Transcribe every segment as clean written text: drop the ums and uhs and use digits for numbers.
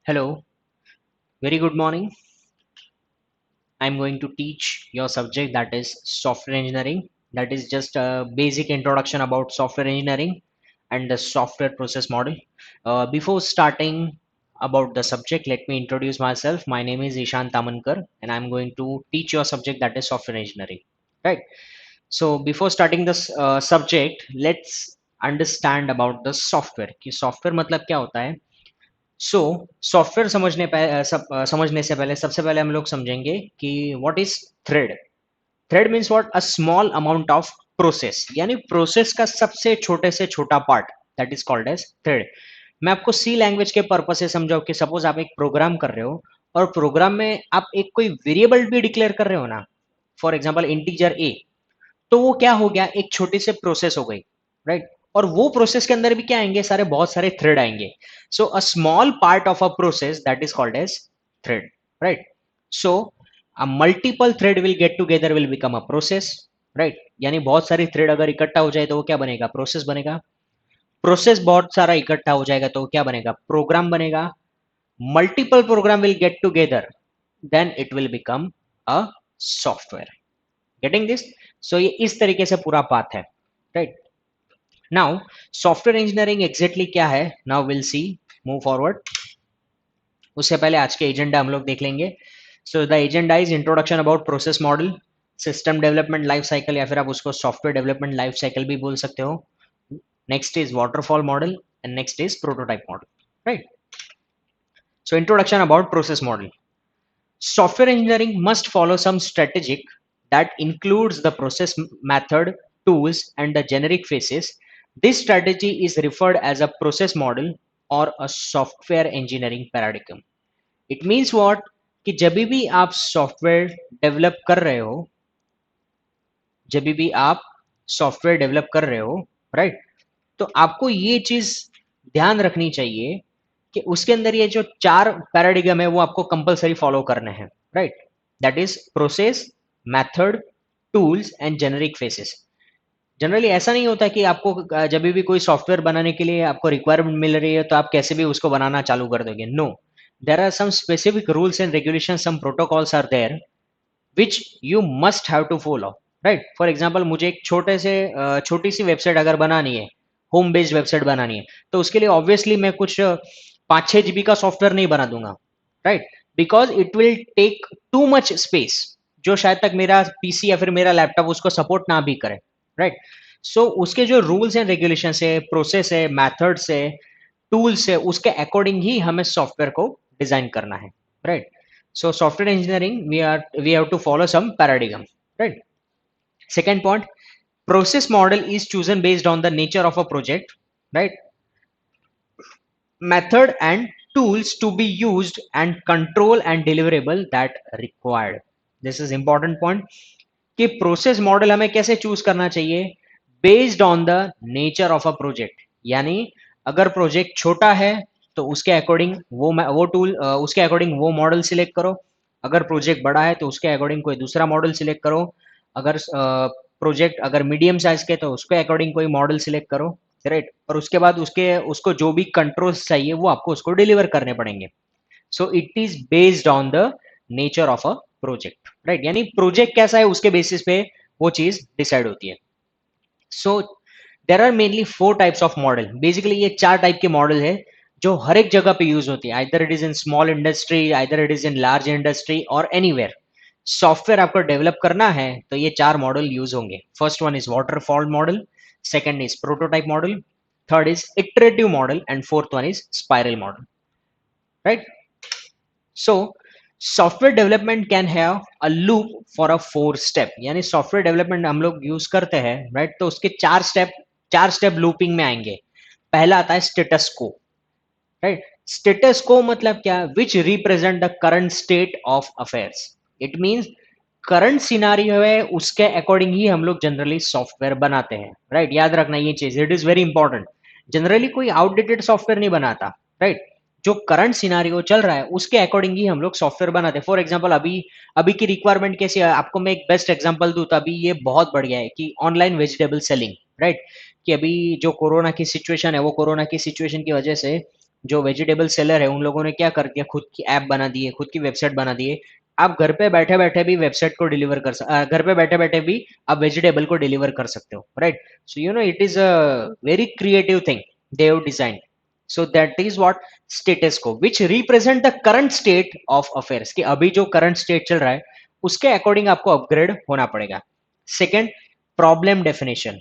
Hello, very good morning. I'm going to teach your subject that is software engineering. That is just a basic introduction about software engineering and the software process model. Before starting about the subject, let me introduce myself. My name is Ishan Tamankar and I'm going to teach your subject that is software engineering. Right. So before starting this subject, let's understand about the software. कि software मतलब क्या होता है? So software समझने से पहले सबसे पहले हम लोग समझेंगे कि what is thread. Thread means what a small amount of process, यानी प्रोसेस का सबसे छोटे से छोटा part, that is called as thread. मैं आपको सी लैंग्वेज के पर्पज से समझाऊं कि सपोज आप एक प्रोग्राम कर रहे हो और प्रोग्राम में आप एक कोई वेरिएबल भी डिक्लेयर कर रहे हो ना, फॉर एग्जाम्पल इंटीजर ए, तो वो क्या हो गया, एक छोटी सी प्रोसेस हो गई, राइट। और वो प्रोसेस के अंदर भी क्या आएंगे, सारे बहुत सारे थ्रेड आएंगे। So a small part of a process that is called as thread, right. So a multiple thread will get together will become a process, right. यानी बहुत सारी थ्रेड अगर इकट्ठा हो जाए तो वो क्या बनेगा, प्रोसेस बनेगा। प्रोसेस बहुत सारा इकट्ठा हो जाएगा तो वो क्या बनेगा, प्रोग्राम बनेगा। Multiple program will get together, then it will become a software. Getting this? So ये इस तरीके से पूरा पाथ है, right. Now software engineering exactly क्या है, now will see, move forward. उससे पहले आज के एजेंडा हम लोग देख लेंगे। So the agenda is introduction about process model, system development life cycle, या फिर आप उसको सॉफ्टवेयर डेवलपमेंट लाइफ साइकिल भी बोल सकते हो। Next is waterfall model and next is prototype model, right. So introduction about process model. Software engineering must follow some strategic that includes the process method, tools, and the generic phases. This strategy is referred as a process model or a software engineering paradigm. It means what? कि जब भी आप software develop कर रहे हो, जब भी आप सॉफ्टवेयर डेवलप कर रहे हो, राइट, तो आपको ये चीज ध्यान रखनी चाहिए कि उसके अंदर ये जो चार पैराडिगम है वो आपको कंपलसरी फॉलो करने हैं, right. That is process, method, tools and generic faces. Generally ऐसा नहीं होता कि आपको जब भी कोई सॉफ्टवेयर बनाने के लिए आपको रिक्वायरमेंट मिल रही है तो आप कैसे भी उसको बनाना चालू कर दोगे, no. There are some specific rules and regulation, some protocols are there which you must have to follow, right. For example मुझे एक छोटी सी वेबसाइट अगर बनानी है, होम बेस्ड वेबसाइट बनानी है, तो उसके लिए ऑब्वियसली मैं कुछ 5-6 GB का सॉफ्टवेयर नहीं बना दूंगा, right. Because it will take too much space, जो शायद तक मेरा पीसी या फिर मेरा लैपटॉप उसको सपोर्ट ना भी करे, राइट। सो उसके जो रूल्स एंड रेगुलेशन है, प्रोसेस है, मैथड्स है, टूल्स है, उसके अकॉर्डिंग ही हमें सॉफ्टवेयर को डिजाइन करना है, right. So software engineering, we have to follow some paradigm, right? Second point, process model is chosen based on the nature of a project, right? Method and tools to be used and control and deliverable that required. This is important point कि process model हमें कैसे choose करना चाहिए, based on the nature of a project. यानी अगर project छोटा है तो उसके अकॉर्डिंग वो टूल, उसके अकॉर्डिंग वो मॉडल सिलेक्ट करो। अगर प्रोजेक्ट बड़ा है तो उसके अकॉर्डिंग कोई दूसरा मॉडल सिलेक्ट करो। अगर प्रोजेक्ट अगर मीडियम साइज के तो उसके अकॉर्डिंग कोई मॉडल सिलेक्ट करो, राइट। और उसके बाद उसको जो भी कंट्रोल्स चाहिए वो आपको उसको डिलीवर करने पड़ेंगे। So it is based on the nature of a project, right. यानी प्रोजेक्ट कैसा है उसके बेसिस पे वो चीज डिसाइड होती है। So there are mainly 4 types of model. Basically ये 4 टाइप के मॉडल है जो हर एक जगह पे यूज होती है, either it is in small industry, either it is in large industry और एनीवेयर। सॉफ्टवेयर आपको डेवलप करना है तो ये 4 मॉडल यूज होंगे। First one is waterfall model, second is prototype model, third is iterative model and fourth one is spiral model, right. So software development can have a loop for a 4 step, यानी software development हम लोग use करते हैं, right. तो उसके 4 step looping में आएंगे। पहला आता है स्टेटस को, राइट। स्टेटस को मतलब क्या, विच represent the current state of affairs. It means current scenario है उसके अकॉर्डिंग ही हम लोग जनरली सॉफ्टवेयर बनाते हैं, राइट। याद रखना ये चीज, it is very important. Generally कोई आउटडेटेड सॉफ्टवेयर नहीं बनाता, राइट। जो करंट सिनारियो चल रहा है उसके अकॉर्डिंग ही हम लोग सॉफ्टवेयर बनाते हैं। फॉर एग्जाम्पल अभी अभी की रिक्वायरमेंट कैसी है, आपको मैं एक बेस्ट एग्जाम्पल दूं तो अभी ये बहुत बढ़िया है कि ऑनलाइन वेजिटेबल सेलिंग, राइट। कि अभी जो कोरोना की सिचुएशन है, वो कोरोना की सिचुएशन की वजह से जो वेजिटेबल सेलर है उन लोगों ने क्या कर दिया, खुद की ऐप बना दी है, खुद की वेबसाइट बना दी है। आप घर पे बैठे बैठे भी वेबसाइट को डिलीवर घर पे बैठे बैठे भी आप वेजिटेबल को डिलीवर कर सकते हो, right. So you know it is a very creative thing they have design. So that is what status quo which represent the current state of affairs, कि अभी जो करंट स्टेट चल रहा है उसके अकॉर्डिंग आपको अपग्रेड होना पड़ेगा। Second, problem definition.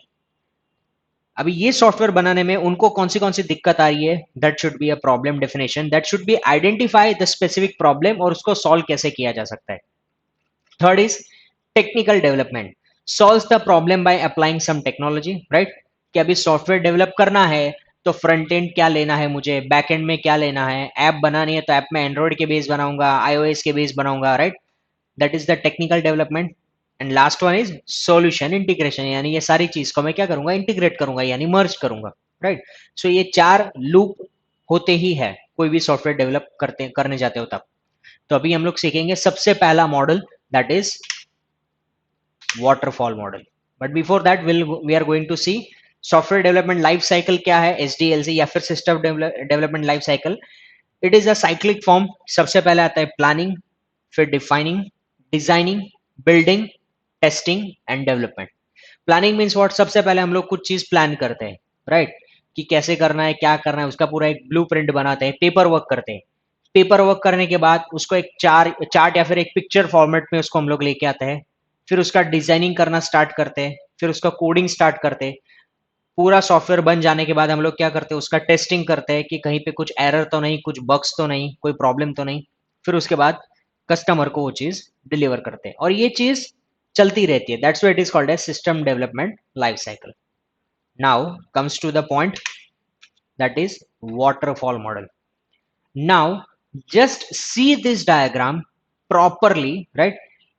अभी ये सॉफ्टवेयर बनाने में उनको कौन सी दिक्कत आ रही है, that should be a problem definition, that should be identify the specific problem और उसको सॉल्व कैसे किया जा सकता है। Third is technical development, solve the problem by applying some technology, right. कि अभी सॉफ्टवेयर डेवलप करना है तो फ्रंट एंड क्या लेना है, मुझे बैक एंड में क्या लेना है, ऐप बनानी है तो ऐप में एंड्रॉइड के बेस बनाऊंगा, आईओएस के बेस बनाऊंगा, right. That is the technical development. And last one is solution integration, यानी ये सारी चीज को मैं क्या करूंगा, इंटीग्रेट करूंगा यानी मर्ज करूंगा, राइट। सो ये चार लूप होते ही है कोई भी सॉफ्टवेयर डेवलप करने जाते हो तब। तो अभी हम लोग सीखेंगे सबसे पहला model, that is waterfall model. But before that we are going to see software development life cycle क्या है, एसडीएलसी या फिर system development life cycle. It is a cyclic form. सबसे पहले आता है प्लानिंग, फिर defining, designing, building, testing and development. Planning means what, सबसे पहले हम लोग कुछ चीज प्लान करते हैं, राइट। कि कैसे करना है, क्या करना है, उसका पूरा एक ब्लूप्रिंट बनाते हैं, पेपर वर्क करते हैं। पेपर वर्क करने के बाद उसको एक चार्ट या फिर एक पिक्चर फॉर्मेट में उसको हम लोग लेके आते हैं। फिर उसका डिजाइनिंग करना स्टार्ट करते हैं, फिर उसका कोडिंग स्टार्ट करते हैं। पूरा सॉफ्टवेयर बन जाने के बाद हम लोग क्या करते हैं, उसका टेस्टिंग करते हैं कि कहीं पे कुछ एरर तो नहीं, कुछ बग्स तो नहीं, कोई प्रॉब्लम तो नहीं। फिर उसके बाद कस्टमर को वो चीज डिलीवर करते हैं और ये चीज चलती रहती है। That's why it is called as system development life cycle. Now comes to the point, that is waterfall model. Now just see this diagram properly, right।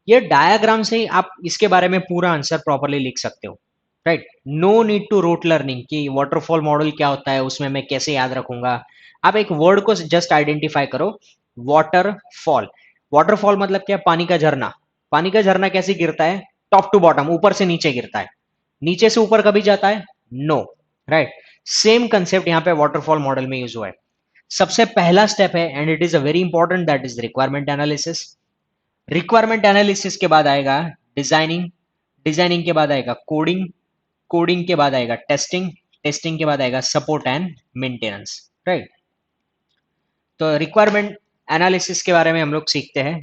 ये डायग्राम से ही आप इसके बारे में पूरा आंसर प्रॉपरली लिख सकते हो, right. No need to rote learning कि वाटरफॉल मॉडल क्या होता है, उसमें मैं कैसे याद रखूंगा। आप एक वर्ड को जस्ट आइडेंटिफाई करो, वाटरफॉल। वाटरफॉल मतलब क्या, पानी का झरना। पानी का झरना कैसे गिरता है, टॉप टू बॉटम, ऊपर से नीचे गिरता है। नीचे से ऊपर कभी जाता है, नो, राइट। सेम कंसेप्ट यहाँ पे वाटरफॉल मॉडल में यूज हुआ है। सबसे पहला स्टेप है and it is a very important, that is requirement analysis. Requirement analysis के बाद आएगा डिजाइनिंग, डिजाइनिंग के बाद आएगा कोडिंग, कोडिंग के बाद आएगा टेस्टिंग, टेस्टिंग के बाद आएगा सपोर्ट एंड मेंटेनेंस, राइट। तो रिक्वायरमेंट एनालिसिस के बारे में हम लोग सीखते हैं।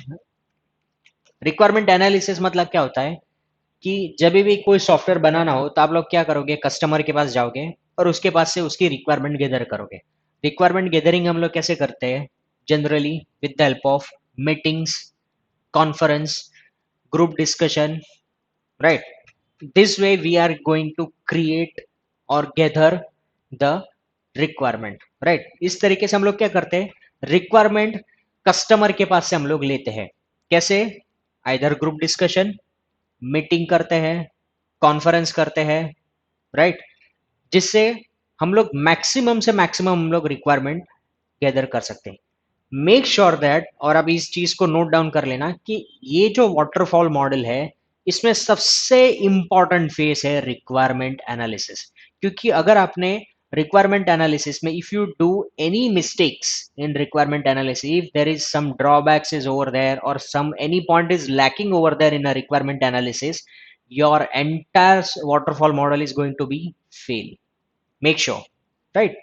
रिक्वायरमेंट एनालिसिस मतलब क्या होता है कि जब भी कोई सॉफ्टवेयर बनाना हो तो आप लोग क्या करोगे, कस्टमर के पास जाओगे और उसके पास से उसकी रिक्वायरमेंट गैदर करोगे। रिक्वायरमेंट गैदरिंग हम लोग कैसे करते हैं, generally with the help of meetings, conference, group discussion, right। This way we are going to create or gather the requirement, right। इस तरीके से हम लोग क्या करते हैं, रिक्वायरमेंट कस्टमर के पास से हम लोग लेते हैं। कैसे, आइदर ग्रुप डिस्कशन, मीटिंग करते हैं, कॉन्फ्रेंस करते हैं, राइट। जिससे हम लोग मैक्सिमम से मैक्सिमम हम लोग रिक्वायरमेंट गैदर कर सकते हैं। मेक श्योर दैट, और अब इस चीज को नोट डाउन कर लेना कि ये जो वाटरफॉल मॉडल है इसमें सबसे इंपॉर्टेंट फेस है रिक्वायरमेंट एनालिसिस। क्योंकि अगर आपने रिक्वायरमेंट एनालिसिस में if you do any mistakes in requirement analysis, if there is some drawbacks is over there और some any point is lacking over there in a requirement analysis, your entire waterfall model is going to be fail. Make sure, right?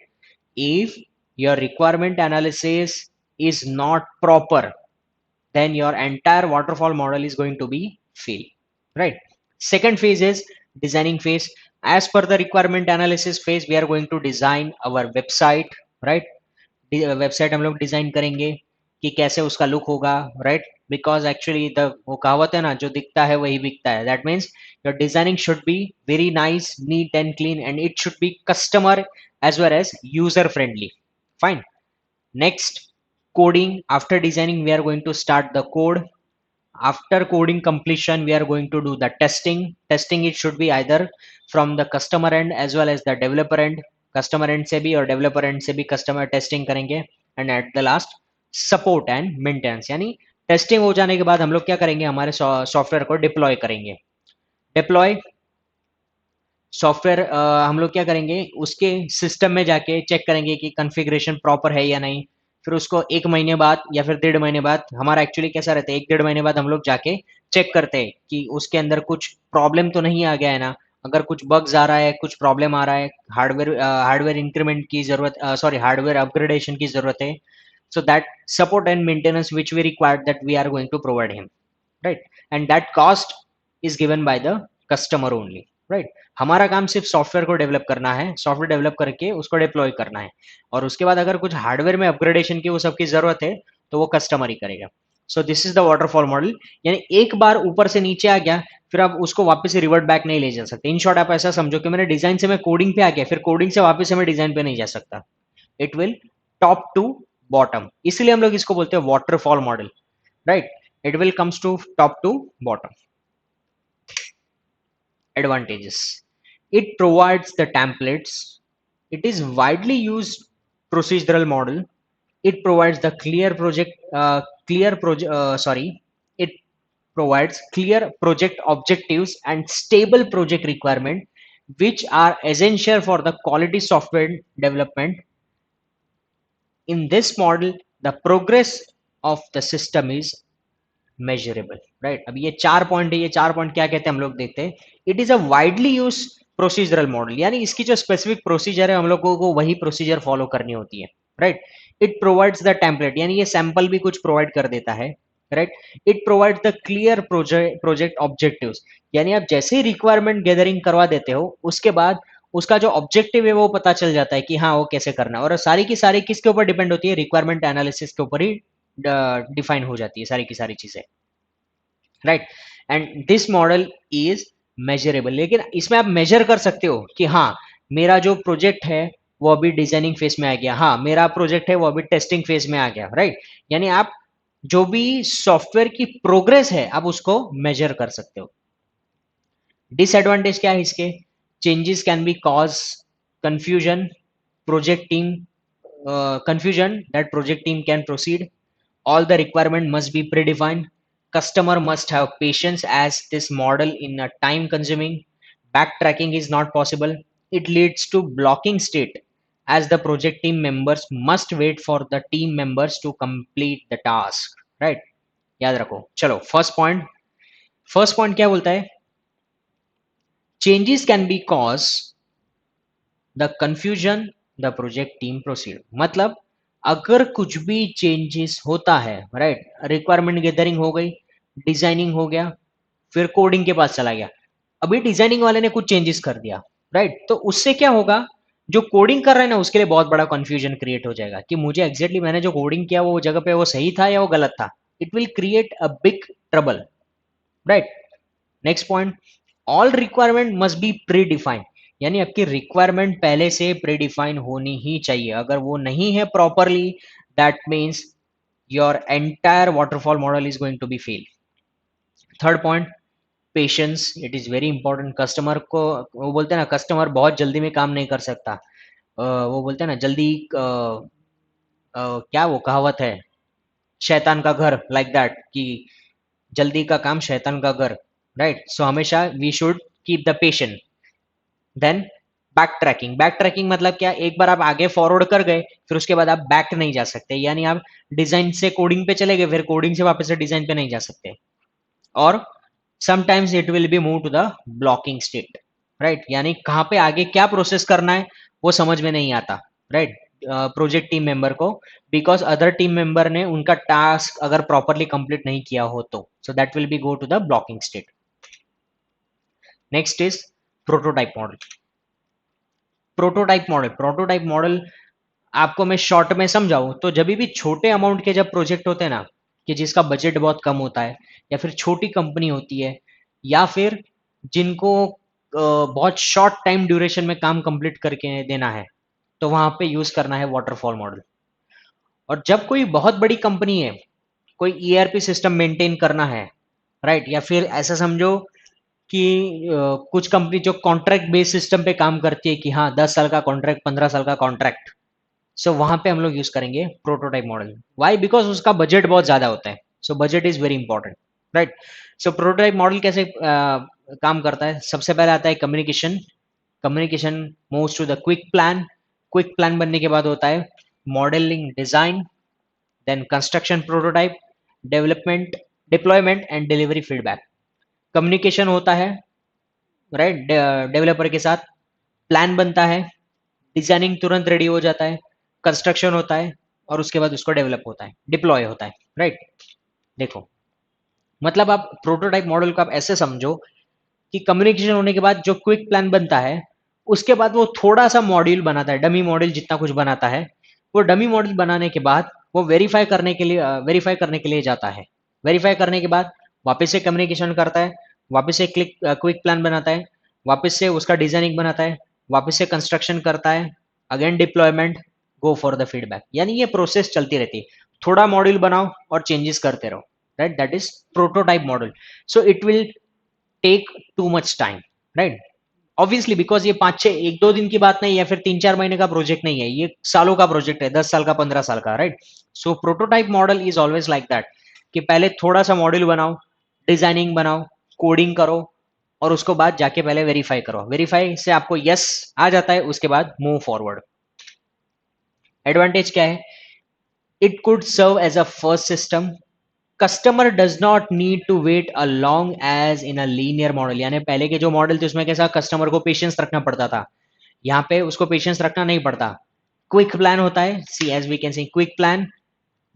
If your requirement analysis is not proper, then your entire waterfall model is going to be fail, right? Second phase is designing phase. As per the requirement analysis phase, we are going to design our website, right। Website हम लोग design करेंगे कि कैसे उसका look होगा, right. Because actually the वो कहावत है ना, जो दिखता है वही बिकता है। That means your designing should be very nice, neat and clean and it should be customer as well as user friendly, fine। Next, coding. After designing we are going to start the code. After coding completion we are going to do the testing it should be either from the customer end as well as the developer end। customer end से भी और developer end से भी customer testing करेंगे। and at the last support and maintenance, यानी testing हो जाने के बाद हम लोग क्या करेंगे, हमारे सॉफ्टवेयर को डिप्लॉय करेंगे। डिप्लॉय सॉफ्टवेयर हम लोग क्या करेंगे, उसके सिस्टम में जाके चेक करेंगे कि कॉन्फ़िगरेशन प्रॉपर है या नहीं। फिर उसको 1 महीने बाद या फिर 1.5 महीने बाद, हमारा एक्चुअली कैसा रहता है, 1 डेढ़ महीने बाद हम लोग जाके चेक करते हैं कि उसके अंदर कुछ प्रॉब्लम तो नहीं आ गया है ना। अगर कुछ बग्स आ रहा है, कुछ प्रॉब्लम आ रहा है, हार्डवेयर इंक्रीमेंट की ज़रूरत, सॉरी हार्डवेयर अपग्रेडेशन की ज़रूरत है, so that support and maintenance which we require, that we are going to provide him, right? And that cost is given by the customer only, right? हमारा काम सिर्फ software को develop करना है, software develop करके उसको डिप्लॉय करना है, और उसके बाद अगर कुछ हार्डवेयर में अपग्रेडेशन की वो सबकी जरूरत है तो वो कस्टमर ही करेगा। So this is the waterfall model. यानी एक बार ऊपर से नीचे आ गया, फिर आप उसको वापस से रिवर्ट बैक नहीं ले जा सकते। इन शॉर्ट आप ऐसा समझो कि मैंने डिजाइन से मैं कोडिंग पे आ गया, फिर कोडिंग से वापस से मैं डिजाइन पे नहीं जा सकता। It will top to bottom, इसलिए हम लोग इसको बोलते हैं waterfall model, right? It will comes to top to bottom. Advantages: it provides the templates, it is widely used procedural model, it provides the it provides clear project objectives and stable project requirement which are essential for the quality software development. In this model the progress of the system is measurable, right? अब ये 4 point है, ये 4 point क्या कहते हैं हम लोग देखते हैं। It is a widely use procedural model, यानी इसकी जो स्पेसिफिक प्रोसीजर है हम लोगों को वही प्रोसीजर फॉलो करनी होती है, right? It provides the template, यानी ये सैंपल भी कुछ प्रोवाइड कर देता है, right? It provides the clear project objectives, यानी आप जैसे ही रिक्वायरमेंट गैदरिंग करवा देते हो उसके बाद उसका जो ऑब्जेक्टिव है वो पता चल जाता है कि हाँ वो कैसे करना है, और सारी की सारी किसके ऊपर डिपेंड होती है, रिक्वायरमेंट एनालिसिस के ऊपर ही डिफाइन हो जाती है सारी की सारी चीजें, right? And this model is measurable, लेकिन इसमें आप मेजर कर सकते हो कि हाँ मेरा जो प्रोजेक्ट है वो अभी डिजाइनिंग फेज में आ गया, हाँ मेरा प्रोजेक्ट है वो अभी टेस्टिंग फेज में आ गया, राइट? यानी आप जो भी सॉफ्टवेयर की प्रोग्रेस है आप उसको मेजर कर सकते हो। डिसएडवांटेज क्या है इसके? Changes can be cause confusion, project team confusion that project team can proceed, all the requirement must be predefined, customer must have patience as this model in a time consuming, backtracking is not possible, it leads to blocking state as the project team members must wait for the team members to complete the task, right? याद रखो। चलो first point क्या बोलता है? Changes can be cause the confusion the project team proceed, मतलब अगर कुछ भी चेंजेस होता है, राइट? रिक्वायरमेंट गैदरिंग हो गई, डिजाइनिंग हो गया, फिर कोडिंग के पास चला गया, अभी डिजाइनिंग वाले ने कुछ चेंजेस कर दिया, राइट? तो उससे क्या होगा, जो कोडिंग कर रहा है ना उसके लिए बहुत बड़ा कंफ्यूजन क्रिएट हो जाएगा कि मुझे एग्जैक्टली मैंने जो कोडिंग किया वो जगह पे वो सही था या वो गलत था। It will create a big trouble, right? Next point, all requirement must B pre defined, यानी आपकी रिक्वायरमेंट पहले से प्री डिफाइन होनी ही चाहिए, अगर वो नहीं है properly that means your entire waterfall model is going to be fail. Third point, patience, it is very important. Customer को, वो बोलते हैं ना कस्टमर बहुत जल्दी में काम नहीं कर सकता, वो बोलते हैं ना जल्दी क्या वो कहावत है, शैतान का घर, लाइक दैट, कि जल्दी का काम शैतान का घर, राइट? सो हमेशा we should keep the patient. Then back tracking मतलब क्या, एक बार आप आगे फॉरवर्ड कर गए फिर उसके बाद आप बैक नहीं जा सकते, यानी आप डिजाइन से कोडिंग पे चले गए फिर कोडिंग से वापस से डिजाइन पे नहीं जा सकते, और sometimes it will be move to the blocking state, right? यानी कहाँ पे आगे क्या प्रोसेस करना है वो समझ में नहीं आता, राइट? प्रोजेक्ट टीम मेंबर को, बिकॉज अदर टीम मेंबर ने उनका टास्क अगर प्रॉपरली कंप्लीट नहीं किया हो तो, so that will be go to the blocking state. Next is prototype model. Prototype model आपको मैं शॉर्ट में समझाऊं तो जब भी छोटे अमाउंट के जब प्रोजेक्ट होते हैं ना, कि जिसका बजट बहुत कम होता है, या फिर छोटी कंपनी होती है, या फिर जिनको बहुत शॉर्ट टाइम ड्यूरेशन में काम कंप्लीट करके देना है, तो वहां पे यूज करना है वाटरफॉल मॉडल। और जब कोई बहुत बड़ी कंपनी है, कोई ईआरपी सिस्टम मेंटेन करना है, राइट? या फिर ऐसा समझो कि कुछ कंपनी जो कॉन्ट्रैक्ट बेस्ड सिस्टम पे काम करती है कि हाँ 10 साल का कॉन्ट्रैक्ट, 15 साल का कॉन्ट्रैक्ट, सो वहां पे हम लोग यूज करेंगे प्रोटोटाइप मॉडल। वाई? बिकॉज उसका बजट बहुत ज्यादा होता है, so budget is very important, right? So prototype model कैसे काम करता है? सबसे पहले आता है communication, communication moves to the quick plan, quick plan बनने के बाद होता है modelling design, then construction prototype, development deployment and delivery feedback. Communication होता है राइट डेवलपर के साथ, प्लान बनता है, डिजाइनिंग तुरंत रेडी हो जाता है, कंस्ट्रक्शन होता है और उसके बाद उसको डेवलप होता है, डिप्लॉय होता है राइट। देखो मतलब आप प्रोटोटाइप मॉडल को आप ऐसे समझो कि कम्युनिकेशन होने के बाद जो क्विक प्लान बनता है उसके बाद वो थोड़ा सा मॉड्यूल बनाता है, डमी मॉडल जितना कुछ बनाता है। वो डमी मॉडल बनाने के बाद वो वेरीफाई करने के लिए जाता है। वेरीफाई करने के बाद वापस से कम्युनिकेशन करता है, वापस से क्विक प्लान बनाता है, वापस से उसका डिजाइनिंग बनाता है, वापस से कंस्ट्रक्शन करता है, again deployment, go for the feedback. यानी ये प्रोसेस चलती रहती है, थोड़ा मॉड्यूल बनाओ और चेंजेस करते रहो right. That is prototype model. So it will take too much time right, obviously because ये 5-6 1-2 दिन की बात नहीं है, फिर 3-4 महीने का प्रोजेक्ट नहीं है, ये सालों का प्रोजेक्ट है, 10 साल का 15 साल का right. So prototype model is always like that कि पहले थोड़ा सा मॉड्यूल बनाओ, डिजाइनिंग बनाओ, कोडिंग करो और उसको बाद जाके पहले वेरीफाई करो, वेरीफाई से आपको यस आ जाता है उसके बाद मूव फॉरवर्ड। एडवांटेज क्या है, it could serve as a first system, customer does not need to wait a long as in a linear model. यानी पहले के जो मॉडल थे उसमें कैसा कस्टमर को पेशेंस रखना पड़ता था, यहाँ पे उसको पेशेंस रखना नहीं पड़ता। क्विक प्लान होता है, see as we can see quick plan,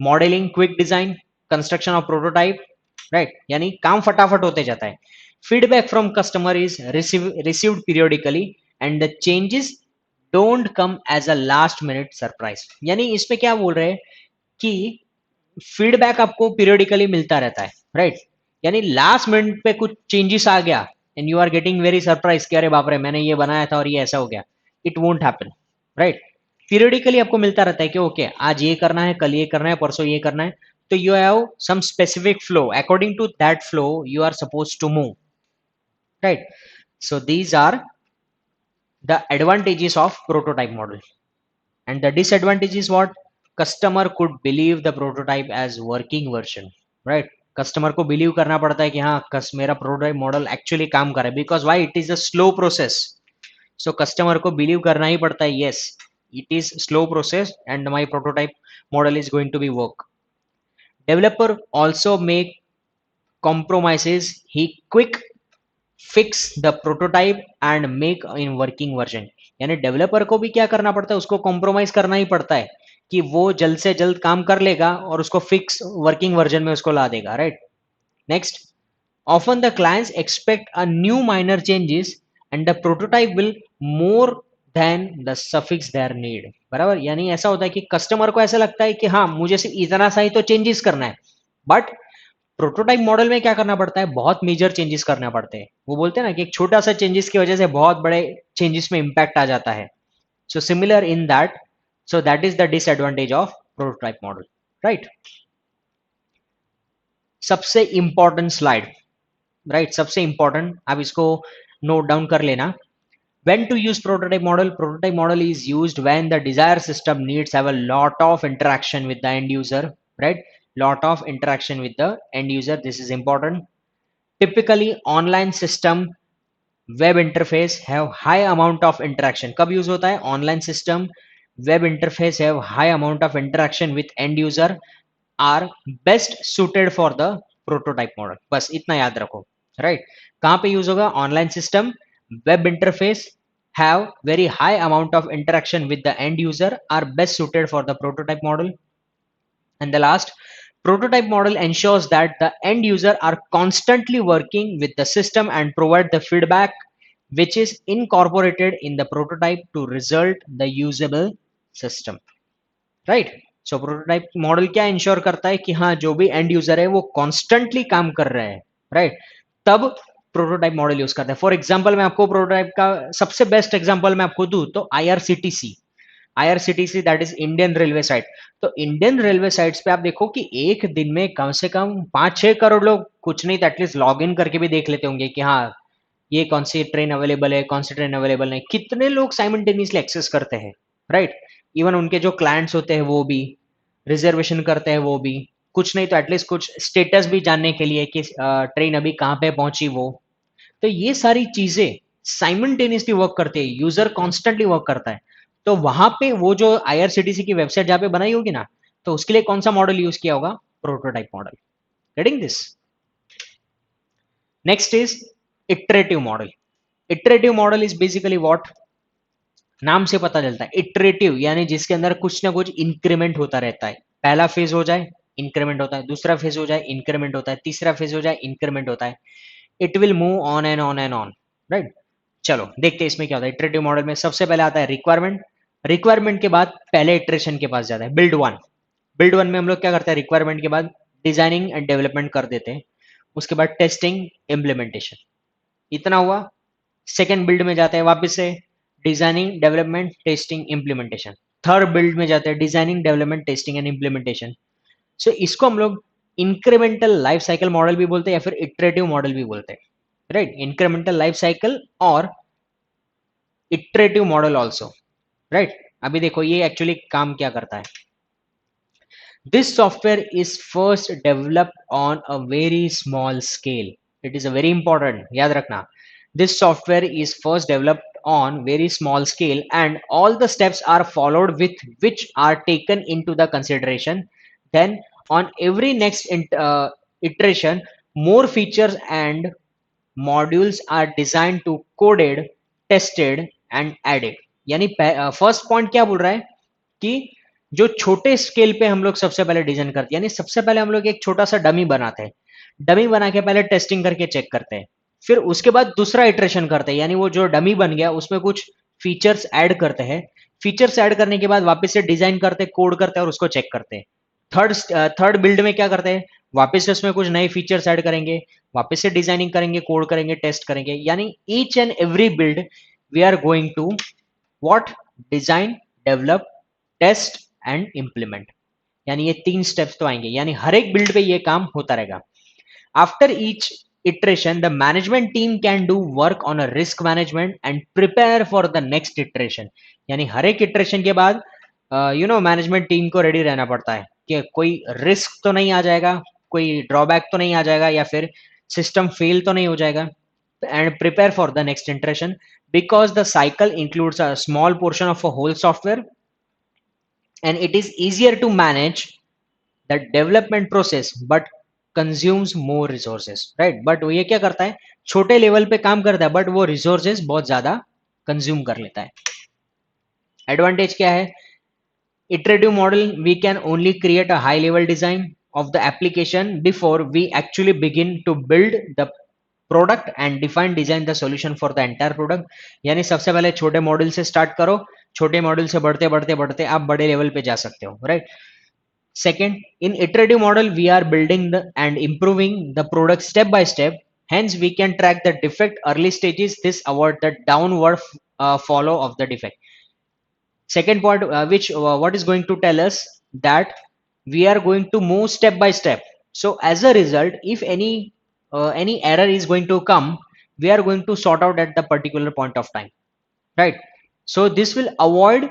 modelling, quick design, construction of prototype right, यानी काम फटाफट होते जाता है। Feedback from customer is received periodically and the changes don't come as a last minute surprise. यानी इसमें क्या बोल रहे हैं कि फीडबैक आपको पीरियोडिकली मिलता रहता है राइट। यानी लास्ट मिनट पे कुछ चेंजेस आ गया and you are getting very surprise कि अरे बाप रे मैंने ये बनाया था और ये ऐसा हो गया, it won't happen right. Periodically आपको मिलता रहता है कि ओके आज ये करना है, कल ये करना है, परसों ये करना है, तो you have some specific flow, according to that flow you are suppose to move right. So these are the advantages of prototype model and the disadvantage is what, customer could believe the prototype as working version right। Customer को believe करना पड़ता है कि हाँ मेरा prototype model actually काम कर रहा है, because why it is a slow process. So customer को बिलीव करना ही पड़ता है, yes it is slow process and my prototype model is going to be work. Developer also make compromises, he quick fix the prototype and make in working version। यानी developer को भी क्या करना पड़ता है, उसको कॉम्प्रोमाइज करना ही पड़ता है कि वो जल्द से जल्द काम कर लेगा और उसको फिक्स वर्किंग वर्जन में उसको ला देगा right. Next, often the clients expect a new minor changes and the prototype will more than the suffix their need। बराबर, यानी ऐसा होता है कि कस्टमर को ऐसा लगता है कि हाँ मुझे सिर्फ इतना सा ही तो चेंजेस करना है, बट प्रोटोटाइप मॉडल में क्या करना पड़ता है, बहुत मेजर चेंजेस करना पड़ते हैं। वो बोलते हैं ना कि एक छोटा सा चेंजेस की वजह से बहुत बड़े चेंजेस में इंपैक्ट आ जाता है। So similar in that, so that is the disadvantage of prototype model right. सबसे इंपॉर्टेंट स्लाइड राइट, सबसे इंपॉर्टेंट, आप इसको नोट डाउन कर लेना। when to use prototype model, prototype model is used when the desired system needs have a lot of interaction with the end user right, lot of interaction with the end user, this is important। typically online system web interface have high amount of interaction। कब use होता है, online system web interface have high amount of interaction with and user are best suited for the prototype model. बस इतना याद रखो right. कहां पे use होगा, online system web interface have very high amount of interaction with the end user are best suited for the prototype model। And the last, prototype model ensures that the end user are constantly working with the system and provide the feedback which is incorporated in the prototype to result the usable system right। So prototype model क्या ensure करता है कि हाँ जो भी and user है वो constantly काम कर रहे हैं राइट, तब प्रोटोटाइप मॉडल यूज करते हैं। फॉर एग्जांपल मैं आपको प्रोटोटाइप का सबसे बेस्ट एग्जांपल मैं आपको दूं तो IRCTC, IRCTC that is Indian railway site. तो इंडियन रेलवे साइट्स पे आप देखो कि एक दिन में कम से कम 5-6 करोड़ लोग कुछ नहीं तो एटलीस्ट लॉग इन करके भी देख लेते होंगे कि हाँ ये कौन सी ट्रेन अवेलेबल है, कौन सी ट्रेन अवेलेबल नहीं, कितने लोग साइमल्टेनियसली एक्सेस करते हैं राइट। इवन उनके जो क्लाइंट्स होते हैं वो भी रिजर्वेशन करते हैं, वो भी कुछ नहीं तो एटलीस्ट कुछ स्टेटस भी जानने के लिए कि ट्रेन अभी कहाँ पे पहुंची वो। तो ये सारी चीजें साइमल्टेनियसली वर्क करते हैं, यूजर कॉन्स्टेंटली वर्क करता है, तो वहां पे वो जो आईआरसीटीसी की वेबसाइट जहां पे बनाई होगी ना, तो उसके लिए कौन सा मॉडल यूज किया होगा? Prototype model. Getting this? Next is iterative model. Iterative model is basically what? नाम से पता चलता है इटरेटिव, यानी जिसके अंदर कुछ ना कुछ इंक्रीमेंट होता रहता है. पहला फेज हो जाए इंक्रीमेंट होता है, दूसरा फेज हो जाए इंक्रीमेंट होता है, तीसरा फेज हो जाए इंक्रीमेंट होता है. It will move on and on and on. Right. चलो देखते हैं इसमें क्या होता है. इटरेटिव मॉडल में सबसे पहले आता है रिक्वायरमेंट. रिक्वायरमेंट के बाद पहले इटरेशन के पास जाता है बिल्ड वन. बिल्ड वन में हम लोग क्या करते हैं? रिक्वायरमेंट के बाद डिजाइनिंग एंड डेवलपमेंट कर देते हैं. उसके बाद टेस्टिंग, इम्प्लीमेंटेशन. इतना हुआ. सेकेंड बिल्ड में जाते हैं वापस से designing, development, testing, implementation. Third build में जाते हैं designing, development, testing and implementation. So इसको हम लोग इंक्रीमेंटल लाइफ साइकिल मॉडल भी बोलते हैं या फिर इटरेटिव मॉडल भी बोलते हैं. राइट. इंक्रीमेंटल लाइफ साइकिल और इटरेटिव मॉडल ऑल्सो. राइट. अभी देखो ये एक्चुअली काम क्या करता है. This software is first developed on a very small scale. It is a very important. याद रखना. This software is first developed on very small scale and all the steps are followed with which are taken into the consideration. Then on every next iteration, more features and modules are designed to coded, tested and added. यानी first point क्या बोल रहा है कि जो छोटे scale पे हम लोग सबसे पहले डिजाइन करते हैं, यानी सबसे पहले हम लोग एक छोटा सा डमी बनाते हैं. डमी बना के पहले टेस्टिंग करके चेक करते हैं. फिर उसके बाद दूसरा इटरेशन करते हैं, यानी वो जो डमी बन गया उसमें कुछ फीचर्स ऐड करते हैं. फीचर्स ऐड करने के बाद वापस से डिजाइन करते हैं, कोड करते हैं और उसको चेक करते हैं. थर्ड बिल्ड में क्या करते हैं? वापस से उसमें कुछ नए फीचर्स ऐड करेंगे, वापस से डिजाइनिंग करेंगे, कोड करेंगे, टेस्ट करेंगे. यानी each and every build we are going to what? Design, develop, test and implement. यानी ये तीन स्टेप्स तो आएंगे, यानी हर एक बिल्ड पे ये काम होता रहेगा. After each iteration the management team can do work on a risk management and prepare for the next iteration. यानी हर एक iteration के बाद मैनेजमेंट टीम को रेडी रहना पड़ता है कि कोई रिस्क तो नहीं आ जाएगा, कोई ड्रॉबैक तो नहीं आ जाएगा या फिर सिस्टम फेल तो नहीं हो जाएगा. And prepare for the next iteration because the cycle includes a small portion of a whole software and it is easier to manage the development process but consumes more resources. Right. but वो ये क्या करता है? छोटे level पे काम करता है बट वो रिसोर्सेज बहुत ज्यादा कंज्यूम कर लेता है. एडवांटेज क्या है? iterative model we can only create a high level design of the application before we actually begin to build the product and define design the solution for the entire product. यानी सबसे पहले छोटे model से start करो, छोटे model से बढ़ते बढ़ते बढ़ते आप बड़े लेवल पे जा सकते हो. Right. Second, in iterative model, we are building and improving the product step by step. Hence, we can track the defect early stages. This avoid the downward follow of the defect. Second point, what is going to tell us that we are going to move step by step. So, as a result, if any error is going to come, we are going to sort out at the particular point of time. Right. So, this will avoid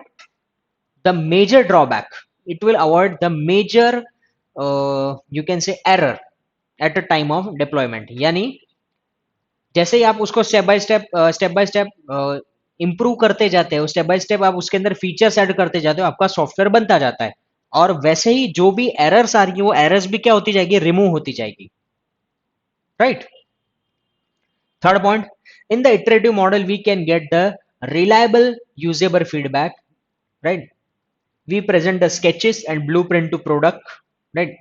the major drawback. It will avoid the major you can say error at a time of deployment. यानी जैसे ही आप उसको step by step improve करते जाते हो, step by step आप उसके अंदर फीचर्स ऐड करते जाते हो, आपका सॉफ्टवेयर बनता जाता है. और वैसे ही जो भी एरर्स आ रही है वो एरर्स भी क्या होती जाएगी? रिमूव होती जाएगी. Right. Third point, in the iterative model we can get the reliable usable feedback. Right. we present the sketches and blueprint to product. Right.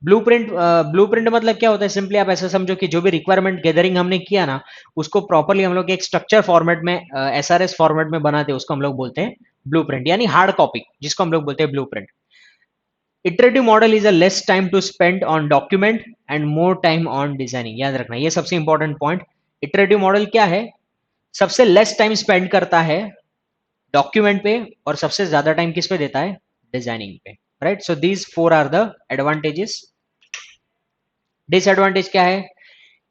Blueprint मतलब क्या होता है? सिंपली आप ऐसा समझो कि जो भी रिक्वायरमेंट गैदरिंग हमने किया ना, उसको प्रॉपरली हम लोग एक स्ट्रक्चर फॉर्मेट में, एसआरएस फॉर्मेट में बनाते हैं, उसको हम लोग बोलते हैं ब्लूप्रिंट, यानी हार्ड कॉपी जिसको हम लोग बोलते हैं blueprint. Iterative model is a less time to spend on document and more time on designing. याद रखना ये सबसे इंपॉर्टेंट पॉइंट. इटरेटिव मॉडल क्या है? सबसे लेस टाइम स्पेंड करता है डॉक्यूमेंट पे और सबसे ज्यादा टाइम किस पे देता है? डिजाइनिंग पे. Right. So these four are the advantages. Disadvantage क्या है?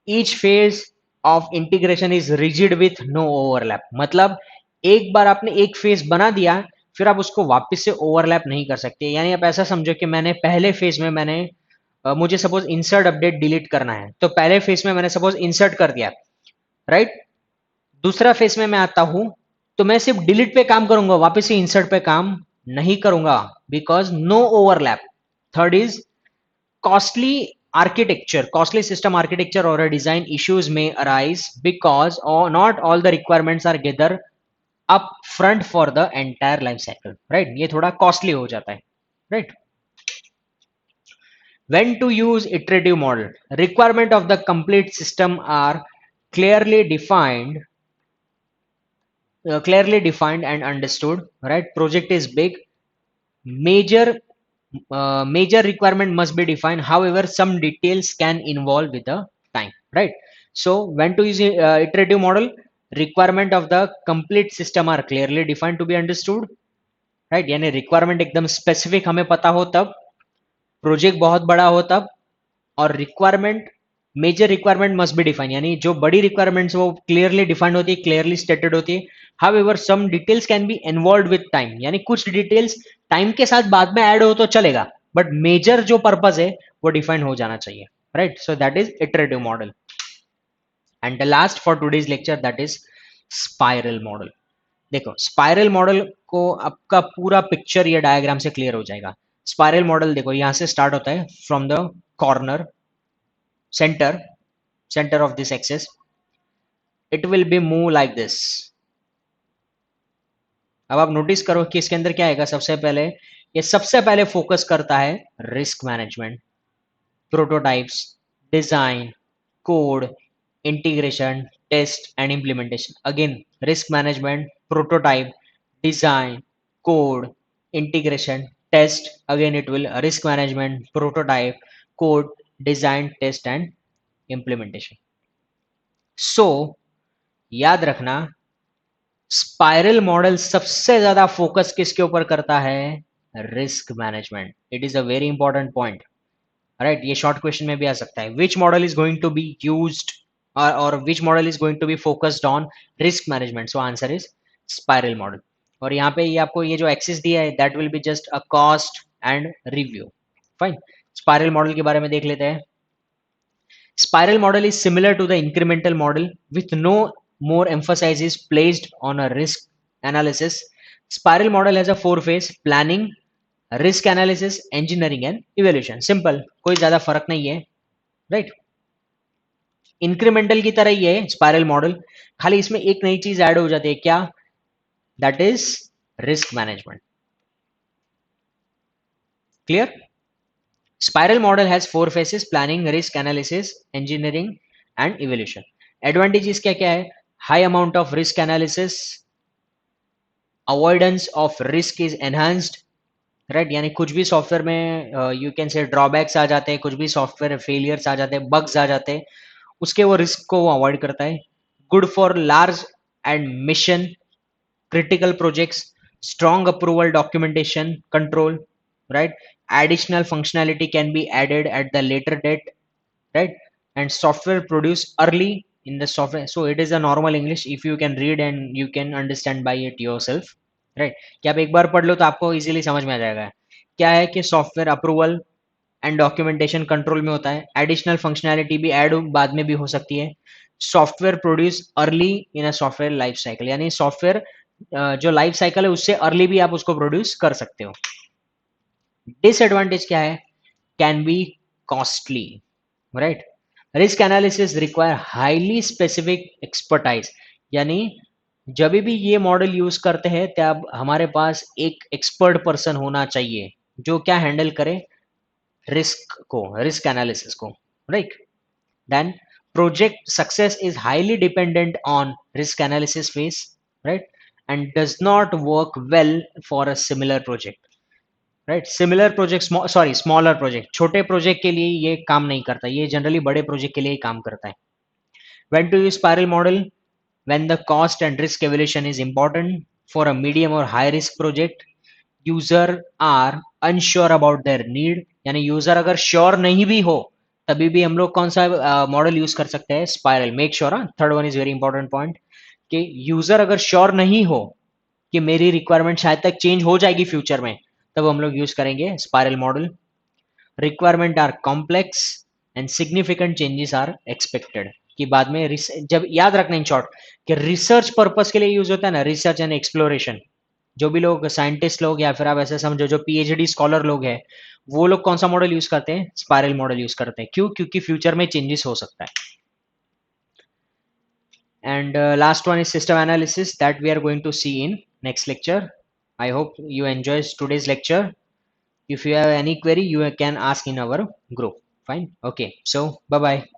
Each phase of integration is rigid with no overlap. मतलब एक बार आपने एक फेज बना दिया फिर आप उसको वापस से ओवरलैप नहीं कर सकते. यानी आप ऐसा समझो कि मैंने पहले फेज में मुझे सपोज इंसर्ट अपडेट डिलीट करना है, तो पहले फेज में मैंने सपोज इंसर्ट कर दिया. राइट. दूसरा फेस में मैं आता हूं तो मैं सिर्फ डिलीट पे काम करूंगा, वापस से इंसर्ट पे काम नहीं करूंगा, because no overlap. Third is costly costly system architecture or a design issues may arise because or not all the requirements are gathered up front for the entire life cycle, right? ये थोड़ा costly हो जाता है, right? When to use iterative model? Requirement of the complete system are clearly defined, and understood, right? Project is big, major major requirement must be defined, however some details can involve with the time, right? So when to use iterative model, requirement of the complete system are clearly defined to be understood, right? यानी requirement एकदम specific हमें पता हो तब, project बहुत बड़ा हो तब, और requirement major requirement must be define, यानी जो बड़ी रिक्वायरमेंट्स वो क्लियरली डिफाइंड होती है, क्लियरली स्टेटेड होती है. However some details can be involve with time, यानी कुछ डिटेल्स टाइम के साथ बाद में ऐड हो तो चलेगा, बट मेजर जो पर्पस है वो डिफाइन हो जाना चाहिए, right? So that is iterative model. And the last for today's lecture that is spiral model. देखो स्पाइरल मॉडल को आपका पूरा पिक्चर ये डायग्राम से क्लियर हो जाएगा. स्पाइरल मॉडल देखो यहां से स्टार्ट होता है from the corner, center of this axis, it will be move like this. अब आप नोटिस करो कि इसके अंदर क्या आएगा. सबसे पहले ये सबसे पहले फोकस करता है risk management, prototypes, design, code, integration, test and implementation. Again risk management, prototype, design, code, integration, test. Again it will risk management, prototype, code, design, test and implementation. So याद रखना स्पाइरल मॉडल सबसे ज्यादा focus किसके ऊपर करता है? Risk management. It is a very important point, right? ये short question में भी आ सकता है. Which model is going to be used और which model is going to be focused on risk management? So answer is spiral model. और यहाँ पे ये आपको ये जो एक्सिस दिया है that will be just a cost and review. Fine. Spiral model के बारे में देख लेते हैं. Spiral model is similar to the incremental model with no more emphasis is placed on a risk analysis. Spiral model has a four phase: planning, risk analysis, engineering and evaluation. Simple, कोई ज्यादा फर्क नहीं है, right? Incremental की तरह ही है spiral model, खाली इसमें एक नई चीज ऐड हो जाती है. क्या? That is risk management. Clear? Spiral model has four phases: planning, risk analysis, engineering and evaluation. Advantages क्या क्या है? High amount of risk analysis, avoidance of risk is enhanced, right? यानी कुछ भी सॉफ्टवेयर में यू कैन से ड्रॉबैक्स आ जाते हैं, कुछ भी सॉफ्टवेयर फेलियर्स आ जाते हैं, बग्स आ जाते हैं, उसके वो रिस्क को वो अवॉइड करता है. Good for large and mission critical projects, strong approval documentation control, right? Additional functionality can be added at the later date, right? And software produced early in the software, so it is a normal English if you can read and you can understand by it yourself, right? कि आप एक बार पढ़ लो तो आपको easily समझ में आ जाएगा. क्या है कि software approval and documentation control में होता है, एडिशनल फंक्शनैलिटी भी ऐड बाद में भी हो सकती है, software produce early in a software life cycle, यानी सॉफ्टवेयर जो लाइफ साइकिल है उससे अर्ली भी आप उसको प्रोड्यूस कर सकते हो. डिसएडवांटेज क्या है? Can be costly, right? Risk analysis require highly specific expertise, यानी जब भी ये मॉडल यूज करते हैं तब हमारे पास एक एक्सपर्ट पर्सन होना चाहिए जो क्या हैंडल करे रिस्क को, रिस्क एनालिसिस को, right? Then project success is highly dependent on risk analysis phase, right? And does not work well for a similar project, right? Similar project, smaller project, छोटे project के लिए ये काम नहीं करता, ये generally बड़े project के लिए ही काम करता है. When to use spiral model? When the cost and risk evaluation is important for a medium or high risk project, user are unsure about their need, यानी यूजर अगर श्योर नहीं भी हो तभी भी हम लोग कौन सा मॉडल यूज कर सकते हैं? Spiral. Make sure. Third one is very important point कि यूजर अगर श्योर नहीं हो कि मेरी रिक्वायरमेंट शायद तक चेंज हो जाएगी फ्यूचर में, तब हम लोग यूज करेंगे spiral model. Requirement are complex and significant changes are expected, कि बाद में जब याद रखना इन शॉर्ट कि रिसर्च पर्पस के लिए यूज होता है ना, रिसर्च एंड एक्सप्लोरेशन, जो भी लोग साइंटिस्ट लोग या फिर आप ऐसे समझो जो पीएचडी स्कॉलर लोग हैं, वो लोग कौन सा मॉडल यूज करते हैं? स्पाइरल मॉडल यूज करते हैं। क्यों? क्योंकि फ्यूचर में चेंजेस हो सकता है। And last one is system analysis that we are going to see in next lecture. I hope you enjoy today's lecture. If you have any query, you can ask in our group. Fine. Okay. So bye bye.